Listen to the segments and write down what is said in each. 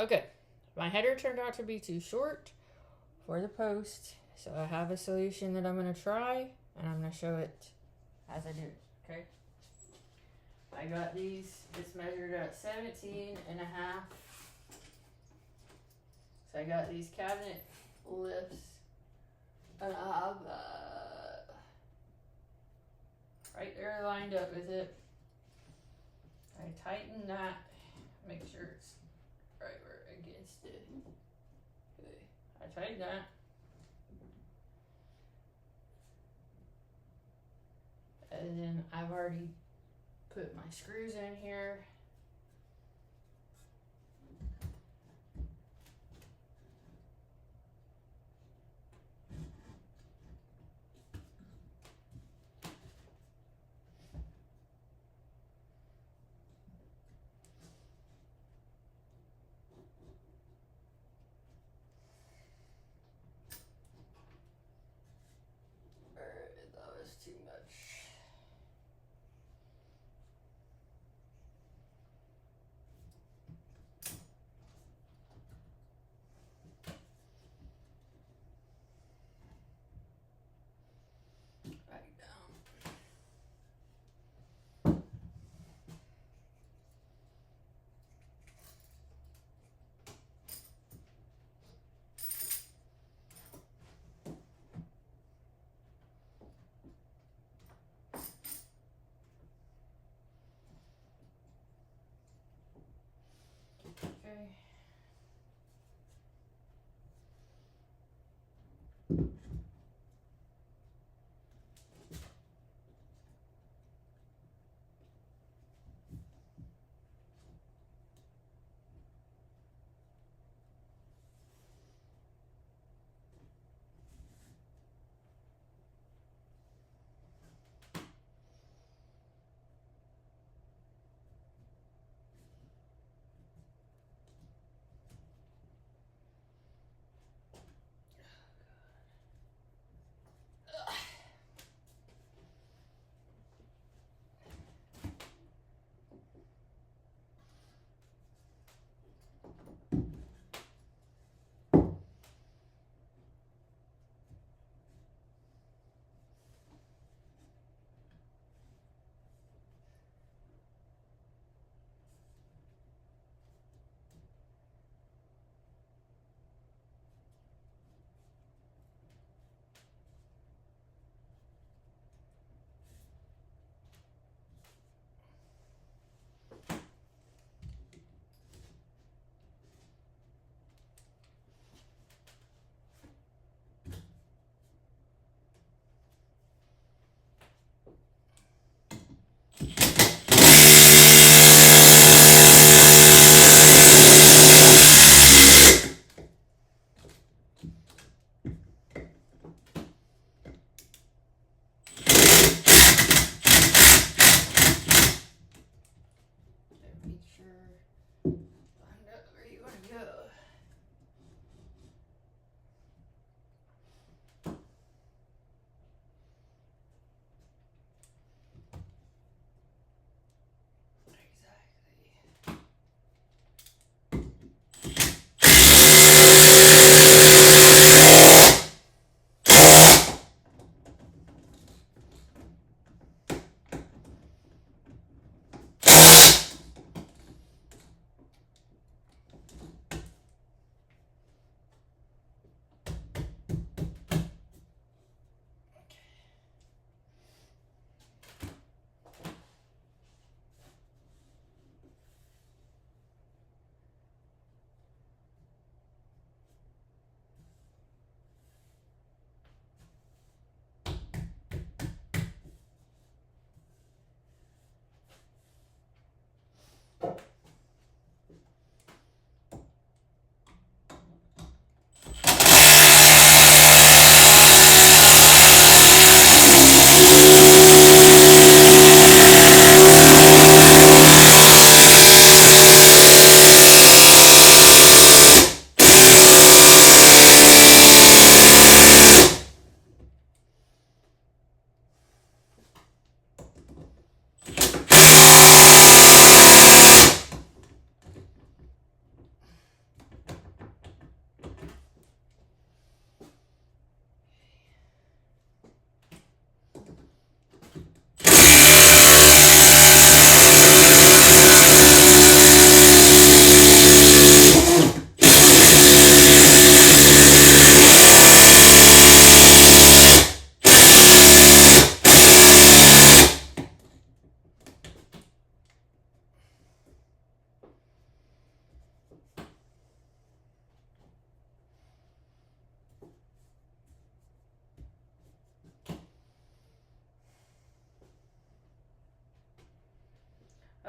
Okay, my header turned out to be too short for the post, so I have a solution that I'm going to try, and I'm going to show it as I do it, okay? I got these, it's measured at 17 and a half. So I got these cabinet lifts, and I have right there lined up with it. I tighten that, make sure it's right where against it. Okay. I tighten that. And then I've already put my screws in here. That was too much. Right down. Okay. Make sure find out where you want to go. Exactly.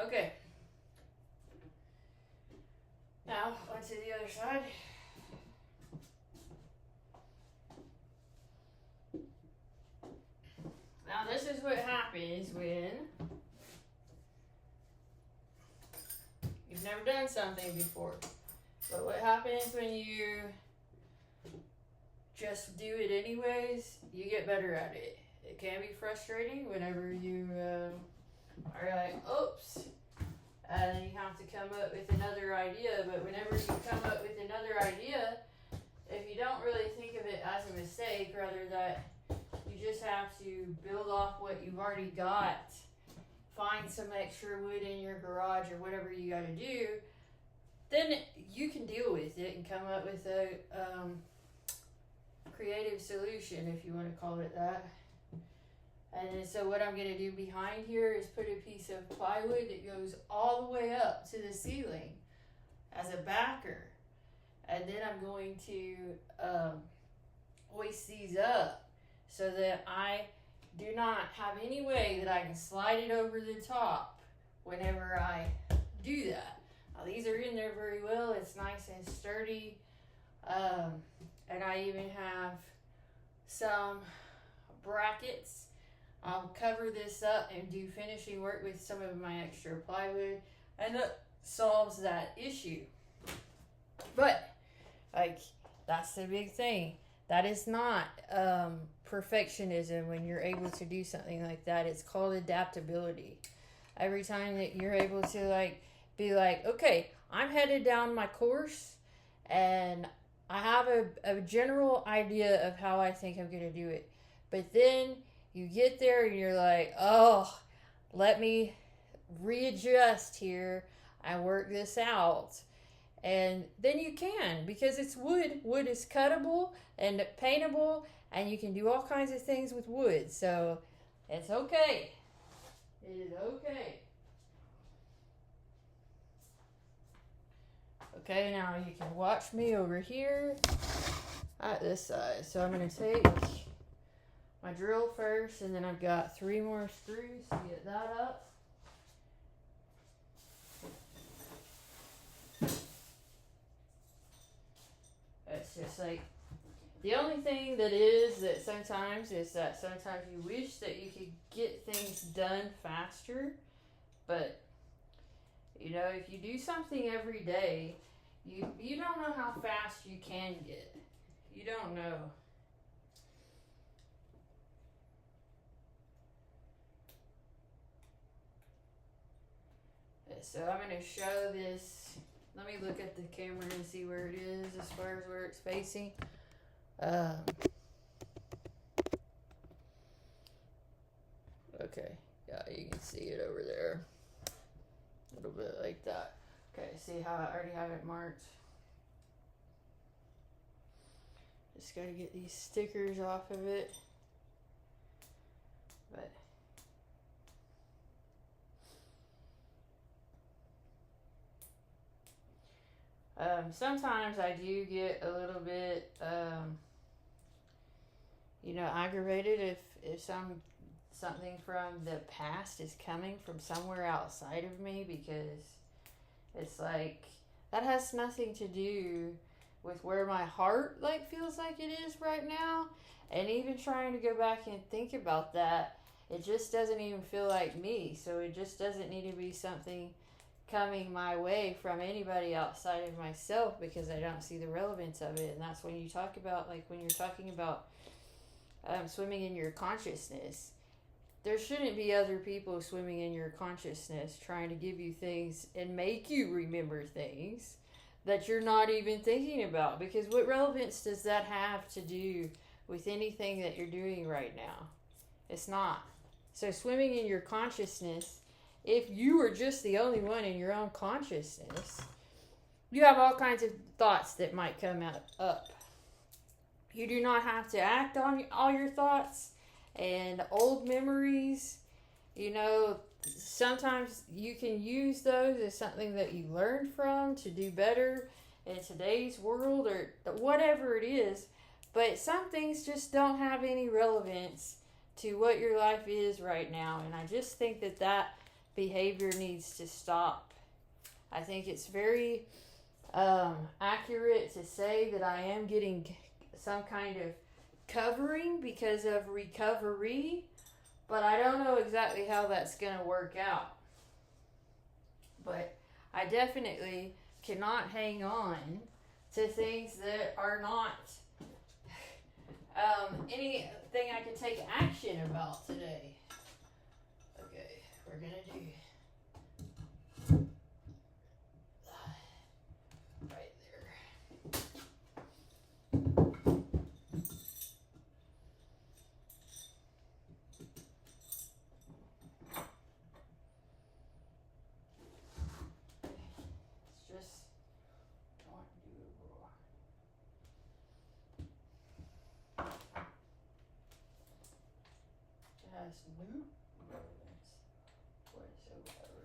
Okay. Now, onto the other side. Now, this is what happens when you've never done something before. But what happens when you just do it anyways, you get better at it. It can be frustrating whenever you are like, oops, and then you have to come up with another idea. But whenever you come up with another idea, if you don't really think of it as a mistake, rather that you just have to build off what you've already got, find some extra wood in your garage or whatever you got to do, then you can deal with it and come up with a creative solution, if you want to call it that. And then, so what I'm going to do behind here is put a piece of plywood that goes all the way up to the ceiling as a backer. And then I'm going to hoist these up so that I do not have any way that I can slide it over the top whenever I do that. Now, these are in there very well. It's nice and sturdy. And I even have some brackets. I'll cover this up and do finishing work with some of my extra plywood, and that solves that issue. But, like, that's the big thing. That is not perfectionism when you're able to do something like that. It's called adaptability. Every time that you're able to, like, be like, okay, I'm headed down my course, and I have a general idea of how I think I'm going to do it. But then you get there and you're like, oh, let me readjust here and work this out. And then you can, because it's wood. Wood is cuttable and paintable, and you can do all kinds of things with wood. So it's okay. It is okay. Okay, now you can watch me over here at this side. So I'm going to take my drill first, and then I've got 3 more screws to get that up. It's just like, the only thing that sometimes you wish that you could get things done faster. But, you know, if you do something every day, you don't know how fast you can get. You don't know. So I'm going to show this. Let me look at the camera and see where it is as far as where it's facing. Okay, yeah, you can see it over there. A little bit like that. Okay, see how I already have it marked? Just got to get these stickers off of it. But sometimes I do get a little bit, aggravated if something from the past is coming from somewhere outside of me, because it's like, that has nothing to do with where my heart feels like it is right now. And even trying to go back and think about that, it just doesn't even feel like me. So it just doesn't need to be something coming my way from anybody outside of myself, because I don't see the relevance of it. And that's when you talk about, when you're talking about swimming in your consciousness, there shouldn't be other people swimming in your consciousness trying to give you things and make you remember things that you're not even thinking about. Because what relevance does that have to do with anything that you're doing right now? It's not. So swimming in your consciousness, if you were just the only one in your own consciousness, you have all kinds of thoughts that might come up. You do not have to act on all your thoughts and old memories. Sometimes you can use those as something that you learned from to do better in today's world or whatever it is. But some things just don't have any relevance to what your life is right now. And I just think that behavior needs to stop. I think it's very accurate to say that I am getting some kind of covering because of recovery, but I don't know exactly how that's going to work out. But I definitely cannot hang on to things that are not anything I can take action about today. Okay, we're going to do right there. It's just not doable. It has no relevance whatsoever.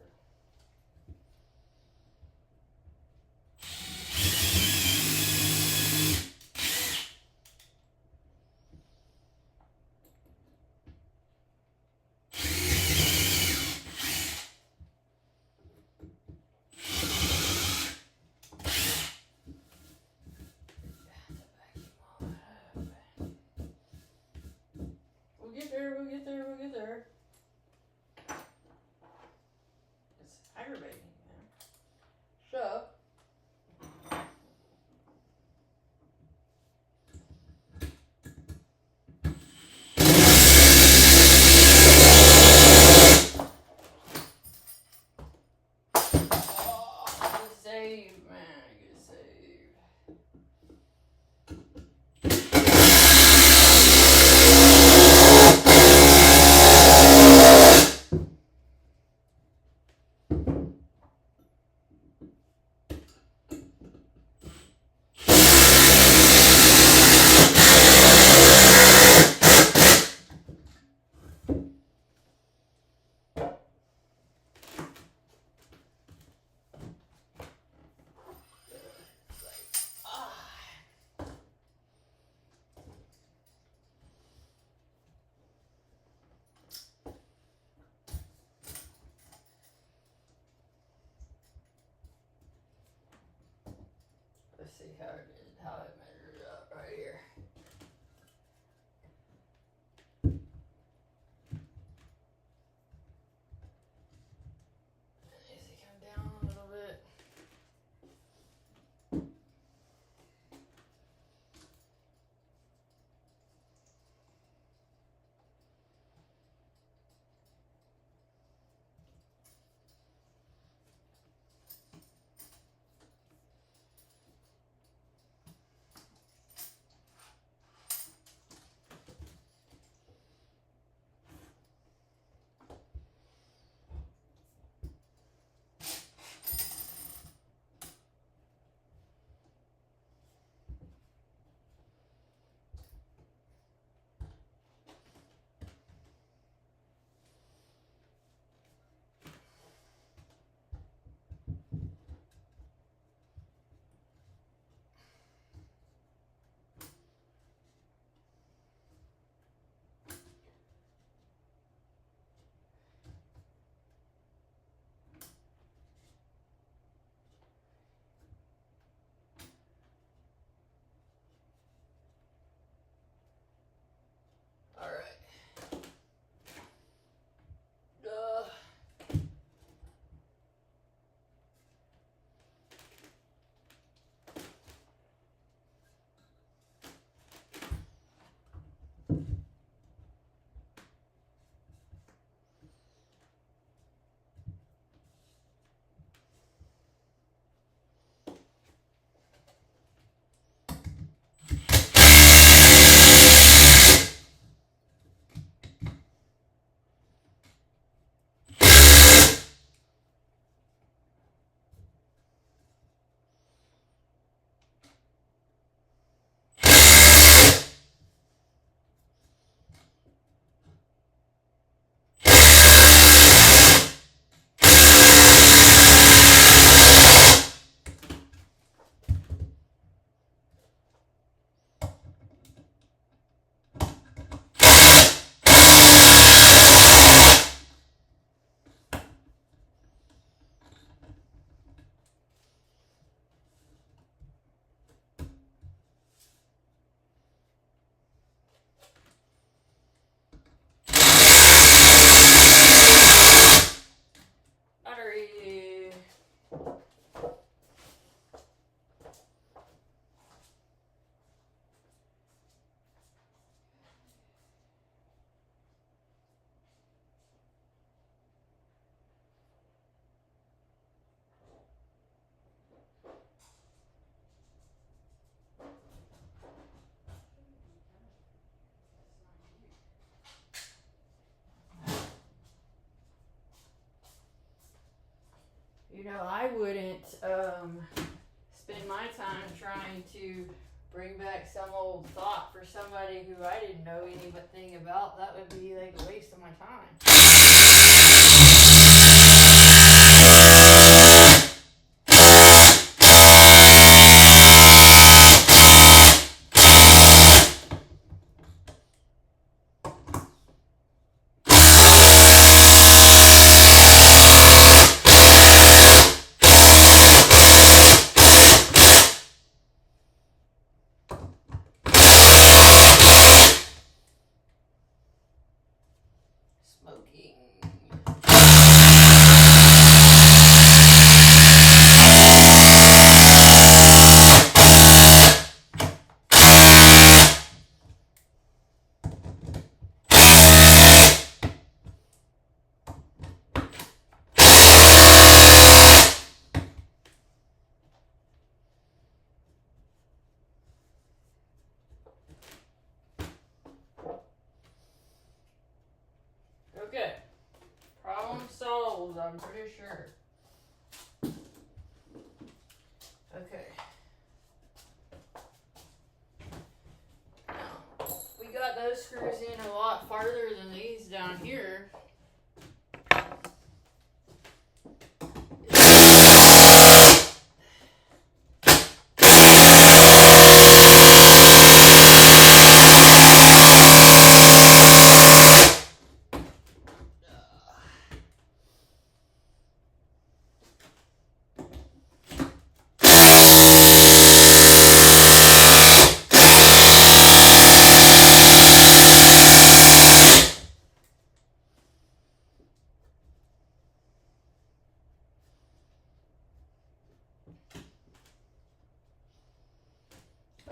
We'll get there. It's aggravating, man. So, good save, man, good save. Let's see how it measures up right here. As it come down a little bit. You know, I wouldn't spend my time trying to bring back some old thought for somebody who I didn't know anything about. That would be like a waste of my time. Smoking. Okay. Problem solved, I'm pretty sure. Okay. Now, we got those screws in a lot farther than these down here.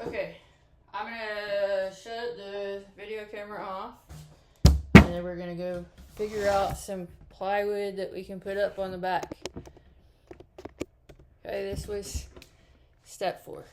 Okay, I'm gonna shut the video camera off, and then we're gonna go figure out some plywood that we can put up on the back. Okay, this was step 4.